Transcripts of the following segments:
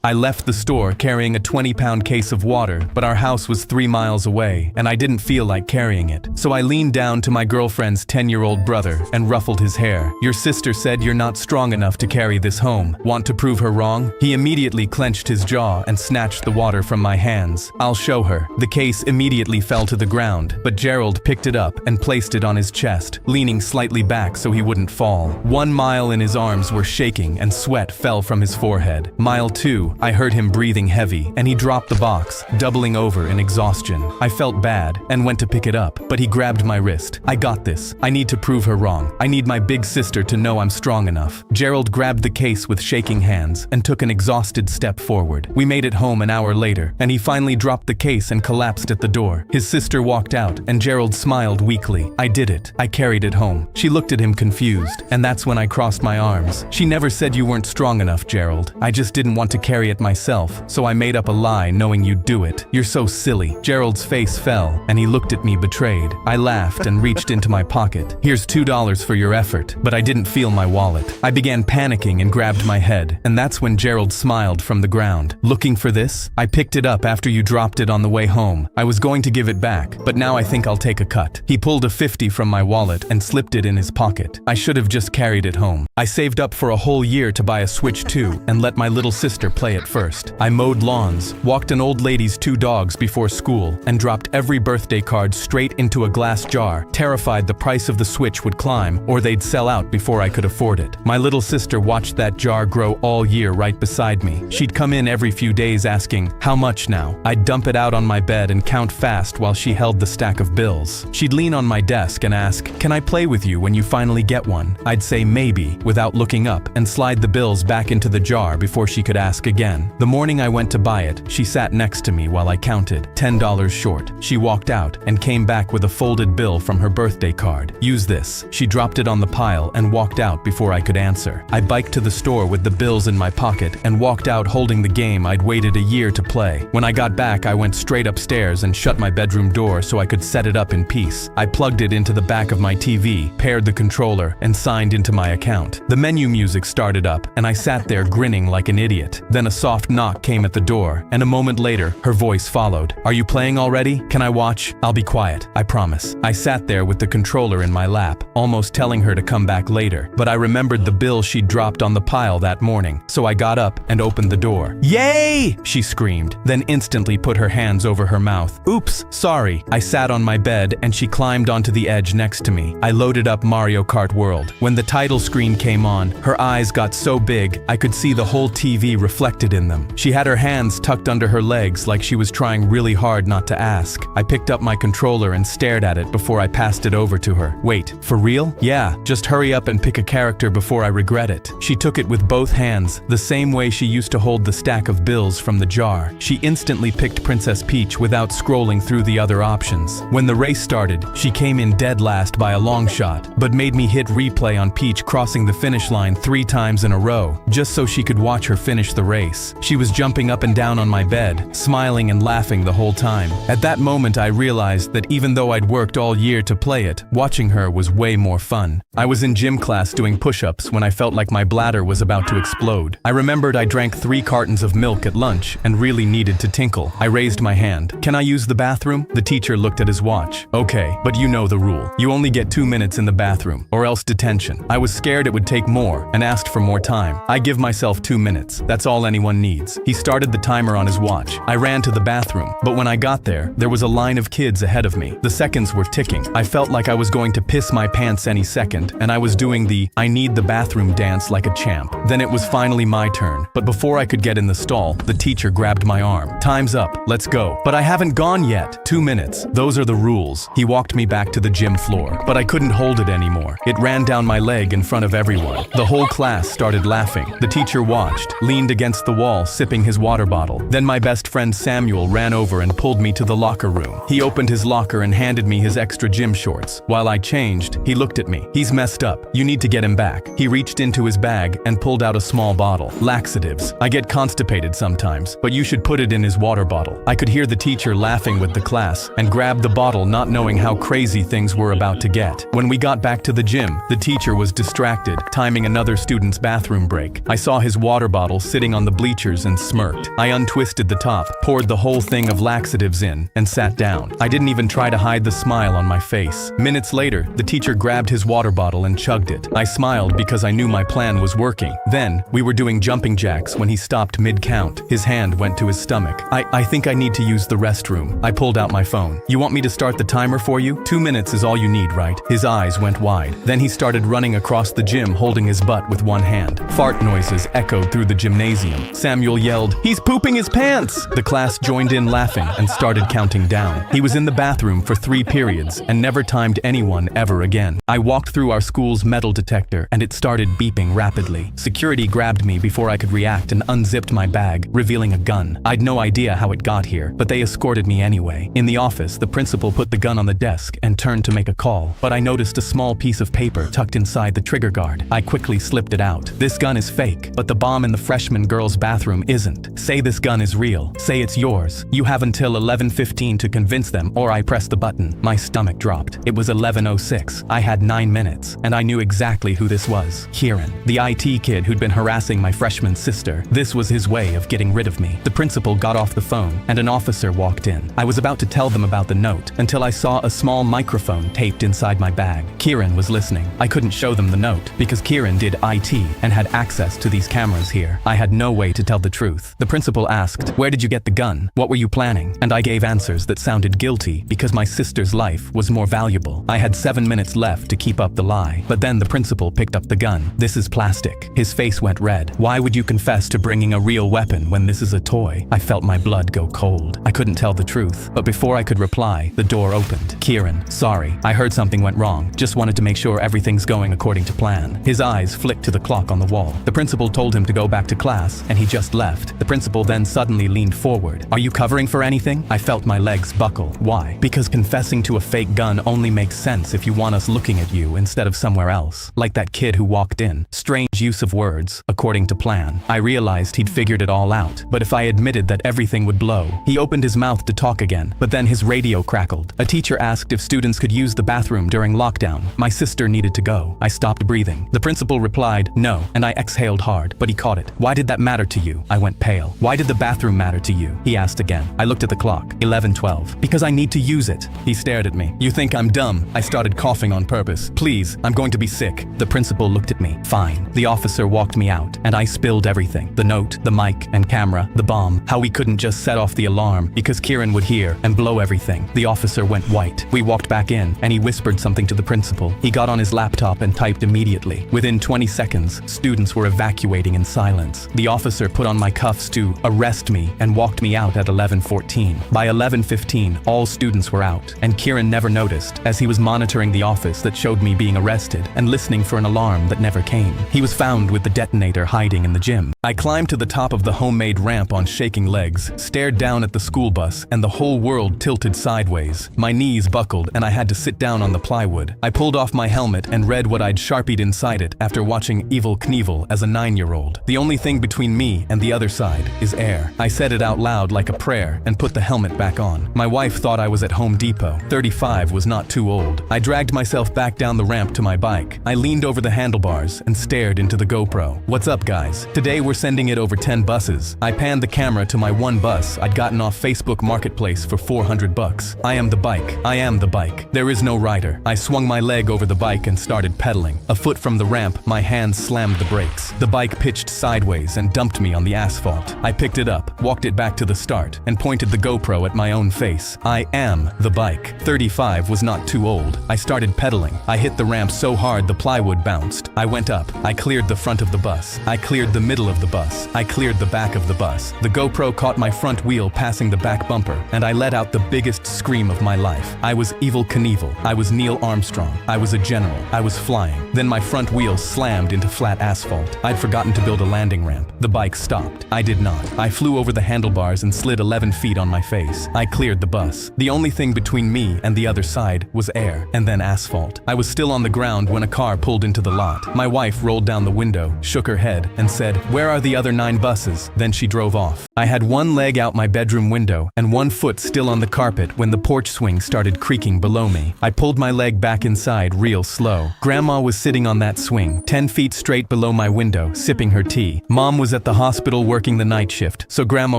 I left the store carrying a 20-pound case of water, but our house was 3 miles away, and I didn't feel like carrying it. So I leaned down to my girlfriend's 10-year-old brother and ruffled his hair. "Your sister said you're not strong enough to carry this home. Want to prove her wrong?" He immediately clenched his jaw and snatched the water from my hands. "I'll show her." The case immediately fell to the ground, but Gerald picked it up and placed it on his chest, leaning slightly back so he wouldn't fall. 1 mile in his arms were shaking and sweat fell from his forehead. Mile 2, I heard him breathing heavy, and he dropped the box, doubling over in exhaustion. I felt bad and went to pick it up, but he grabbed my wrist. "I got this. I need to prove her wrong. I need my big sister to know I'm strong enough." Gerald grabbed the case with shaking hands and took an exhausted step forward. We made it home an hour later, and he finally dropped the case and collapsed at the door. His sister walked out, and Gerald smiled weakly. "I did it. I carried it home." She looked at him confused, and that's when I crossed my arms. "She never said you weren't strong enough, Gerald. I just didn't want to carry it myself, so I made up a lie knowing you'd do it." "You're so silly." Gerald's face fell, and he looked at me betrayed. I laughed and reached into my pocket. "Here's $2 for your effort," but I didn't feel my wallet. I began panicking and grabbed my head, and that's when Gerald smiled from the ground. "Looking for this? I picked it up after you dropped it on the way home. I was going to give it back, but now I think I'll take a cut." He pulled a 50 from my wallet and slipped it in his pocket. I should have just carried it home. I saved up for a whole year to buy a Switch 2 and let my little sister play it first. I mowed lawns, walked an old lady's 2 dogs before school, and dropped every birthday card straight into a glass jar, terrified the price of the Switch would climb or they'd sell out before I could afford it. My little sister watched that jar grow all year right beside me. She'd come in every few days asking, "How much now?" I'd dump it out on my bed and count fast while she held the stack of bills. She'd lean on my desk and ask, "Can I play with you when you finally get one?" I'd say maybe, without looking up, and slide the bills back into the jar before she could ask again. The morning I went to buy it, she sat next to me while I counted, $10 short. She walked out and came back with a folded bill from her birthday card. "Use this." She dropped it on the pile and walked out before I could answer. I biked to the store with the bills in my pocket and walked out holding the game I'd waited a year to play. When I got back, I went straight upstairs and shut my bedroom door so I could set it up in peace. I plugged it into the back of my TV, paired the controller, and signed into my account. The menu music started up, and I sat there grinning like an idiot. Then a soft knock came at the door, and a moment later, her voice followed. "Are you playing already? Can I watch?" "I'll be quiet, I promise." I sat there with the controller in my lap, almost telling her to come back later, but I remembered the bill she'd dropped on the pile that morning, so I got up and opened the door. "Yay!" she screamed, then instantly put her hands over her mouth. "Oops, sorry." I sat on my bed and she climbed onto the edge next to me. I loaded up Mario Kart World. When the title screen came on, her eyes got so big I could see the whole TV reflected in them. She had her hands tucked under her legs like she was trying really hard not to ask. I picked up my controller and stared at it before I passed it over to her. "Wait, for real?" "Yeah, just hurry up and pick a character before I regret it." She took it with both hands, the same way she used to hold the stack of bills from the jar. She instantly picked Princess Peach without scrolling through the other options. When the race started, she came in dead last by a long shot, but made me hit replay on Peach crossing the finish line 3 times in a row, just so she could watch her finish the race. She was jumping up and down on my bed, smiling and laughing the whole time. At that moment I realized that even though I'd worked all year to play it, watching her was way more fun. I was in gym class doing push-ups when I felt like my bladder was about to explode. I remembered I drank 3 cartons of milk at lunch and really needed to tinkle. I raised my hand. "Can I use the bathroom?" The teacher looked at his watch. "Okay, but you know the rule. You only get 2 minutes in the bathroom, or else detention." I was scared it would take more and asked for more time. "I give myself 2 minutes. That's all anyone needs." He started the timer on his watch. I ran to the bathroom, but when I got there was a line of kids ahead of me. The seconds were ticking. I felt like I was going to piss my pants any second, and I was doing the "I need the bathroom" dance like a champ. Then it was finally my turn, but before I could get in the stall, the teacher grabbed my arm. "Time's up, let's go." "But I haven't gone yet." 2 minutes. Those are the rules. He walked me back to the gym floor, but I couldn't hold it anymore. It ran down my leg in front of everyone. The whole class started laughing. The teacher watched, leaned against the wall, sipping his water bottle. Then my best friend Samuel ran over and pulled me to the locker room. He opened his locker and handed me his extra gym shorts. While I changed, he looked at me. "He's messed up. You need to get him back." He reached into his bag and pulled out a small bottle. "Laxatives. I get constipated sometimes, but you should put it in his water bottle." I could hear the teacher laughing with the class and grabbed the bottle, not knowing how crazy things were about to get. When we got back to the gym, the teacher was distracted, timing another student's bathroom break. I saw his water bottle sitting on the bleachers and smirked. I untwisted the top, poured the whole thing of laxatives in, and sat down. I didn't even try to hide the smile on my face. Minutes later, the teacher grabbed his water bottle and chugged it. I smiled because I knew my plan was working. Then, we were doing jumping jacks when he stopped mid-count. His hand went to his stomach. I think I need to use the restroom. I pulled out my phone. You want me to start the timer for you? 2 minutes is all you need, right? His eyes went wide. Then he started running across the gym holding his butt with one hand. Fart noises echoed through the gymnasium. Samuel yelled, "He's pooping his pants!" The class joined in laughing and started counting down. He was in the bathroom for 3 periods and never timed anyone ever again. I walked through our school's metal detector and it started beeping rapidly. Security grabbed me before I could react and unzipped my bag, revealing a gun. I'd no idea how it got here, but they escorted me anyway. In the office, the principal put the gun on the desk and turned to make a call, but I noticed a small piece of paper tucked inside the trigger guard. I quickly slipped it out. This gun is fake, but the bomb in the freshman girl's bathroom isn't. Say this gun is real. Say it's yours. You have until 11:15 to convince them, or I press the button. My stomach dropped. It was 11:06. I had 9 minutes, and I knew exactly who this was. Kieran, the IT kid who'd been harassing my freshman sister. This was his way of getting rid of me. The principal got off the phone, and an officer walked in. I was about to tell them about the note, until I saw a small microphone taped inside my bag. Kieran was listening. I couldn't show them the note, because Kieran did IT and had access to these cameras here. I had no way to tell the truth. The principal asked, "Where did you get the gun? What were you planning?" And I gave answers that sounded guilty, because my sister's life was more valuable. I had 7 minutes left to keep up the lie, but then the principal picked up the gun. "This is plastic." His face went red. "Why would you confess to bringing a real weapon when this is a toy?" I felt my blood go cold. I couldn't tell the truth, but before I could reply, the door opened. "Kieran, sorry. I heard something went wrong. Just wanted to make sure everything's going according to plan." His eyes flicked to the clock on the wall. The principal told him to go back to class, and he just left. The principal then suddenly leaned forward. "Are you covering for anything?" I felt my legs buckle. "Why?" "Because confessing to a fake gun only makes sense if you want us looking at you instead of somewhere else. Like that kid who walked in." Strange use of words, according to plan. I realized he'd figured it all out, but if I admitted that everything would blow. He opened his mouth to talk again, but then his radio crackled. A teacher asked if students could use the bathroom during lockdown. My sister needed to go. I stopped breathing. The principal replied, "No," and I exhaled hard, but he caught it. "Why did that matter to you?" I went pale. "Why did the bathroom matter to you?" he asked again. I looked at the clock. 11:12. "Because I need to use it." He stared at me. "You think I'm dumb?" I started coughing on purpose. "Please, I'm going to be sick." The principal looked at me. "Fine." The officer walked me out, and I spilled everything. The note, the mic and camera, the bomb, how we couldn't just set off the alarm because Kieran would hear and blow everything. The officer went white. We walked back in, and he whispered something to the principal. He got on his laptop and typed immediately. Within 20 seconds, students were evacuating in silence. The officer put on my cuffs to arrest me and walked me out at 11:14. By 11:15, all students were out, and Kieran never noticed, as he was monitoring the office that showed me being arrested and listening for an alarm that never came. He was found with the detonator hiding in the gym. I climbed to the top of the homemade ramp on shaking legs, stared down at the school bus, and the whole world tilted sideways. My knees buckled, and I had to sit down on the plywood. I pulled off my helmet and read what I'd sharpied inside it after watching Evel Knievel as a 9-year-old. "The only thing between me and the other side is air." I said it out loud like a prayer and put the helmet back on. My wife thought I was at Home Depot. 35 was not too old. I dragged myself back down the ramp to my bike. I leaned over the handlebars and stared into the GoPro. "What's up, guys? Today we're sending it over 10 buses." I panned the camera to my one bus I'd gotten off Facebook Marketplace for $400. "I am the bike. I am the bike. There is no rider." I swung my leg over the bike and started pedaling. A foot from the ramp, my hands slammed the brakes. The bike pitched sideways and dumped me on the asphalt. I picked it up, walked it back to the start, and pointed the GoPro at my own face. I am the bike. 35 was not too old. I started pedaling. I hit the ramp so hard the plywood bounced. I went up. I cleared the front of the bus. I cleared the middle of the bus. I cleared the back of the bus. The GoPro caught my front wheel passing the back bumper, and I let out the biggest scream of my life. I was Evel Knievel. I was Neil Armstrong. I was a general. I was flying. Then my front wheel slammed into flat asphalt. I'd forgotten to build a landing ramp. The bike stopped. I did not. I flew over the handlebars and slid 11 feet on my face. I cleared the bus. The only thing between me and the other side was air, and then asphalt. I was still on the ground when a car pulled into the lot. My wife rolled down the window, shook her head, and said, "Where are the other 9 buses?" Then she drove off. I had one leg out my bedroom window and one foot still on the carpet when the porch swing started creaking below me. I pulled my leg back inside real slow. Grandma was sitting on that swing, 10 feet straight below my window, sipping her tea. Mom was at the hospital working the night shift, so Grandma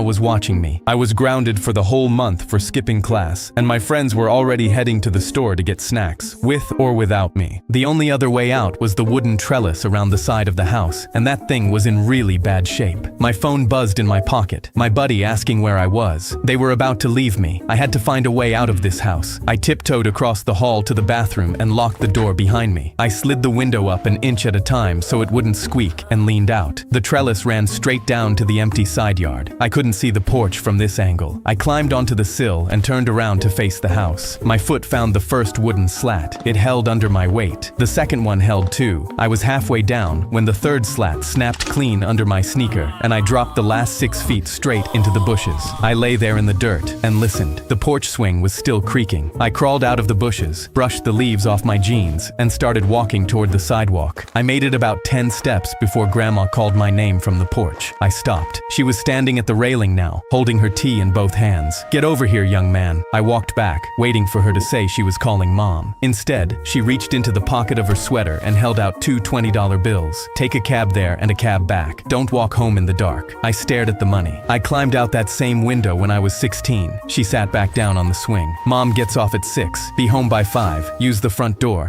was watching me. I was grounded for the whole month for skipping class, and my friends were already heading to the store to get snacks, with or without me. The only other way out was the wooden trellis around the side of the house, and that thing was in really bad shape. My phone buzzed in my pocket, my buddy asking where I was. They were about to leave me. I had to find a way out of this house. I tiptoed across the hall to the bathroom and locked the door behind me. I slid the window up an inch at a time so it wouldn't squeak and leaned out. The trellis ran straight down to the empty side yard. I couldn't see the porch from this angle. I climbed onto the sill and turned around to face the house. My foot found the first wooden slat. It held under my weight. The second one held too. I was halfway down when the third slat snapped clean under my sneaker, and I dropped the last 6 feet straight into the bushes. I lay there in the dirt and listened. The porch swing was still creaking. I crawled out of the bushes, brushed the leaves off my jeans, and started walking toward the sidewalk. I made it about 10 steps before Grandma called my name from the porch. I stopped. She was standing at the railing now, holding her tea in both hands. "Get over here, young man." I walked back, waiting for her to say she was calling Mom. Instead, she reached into the pocket of her sweater and held out 2 $20 bills. "Take a cab there and a cab back. Don't walk home in the dark." I stared at the money. I climbed out that same window when I was 16. She sat back down on the swing. "Mom gets off at 6. Be home by 5. Use the front door."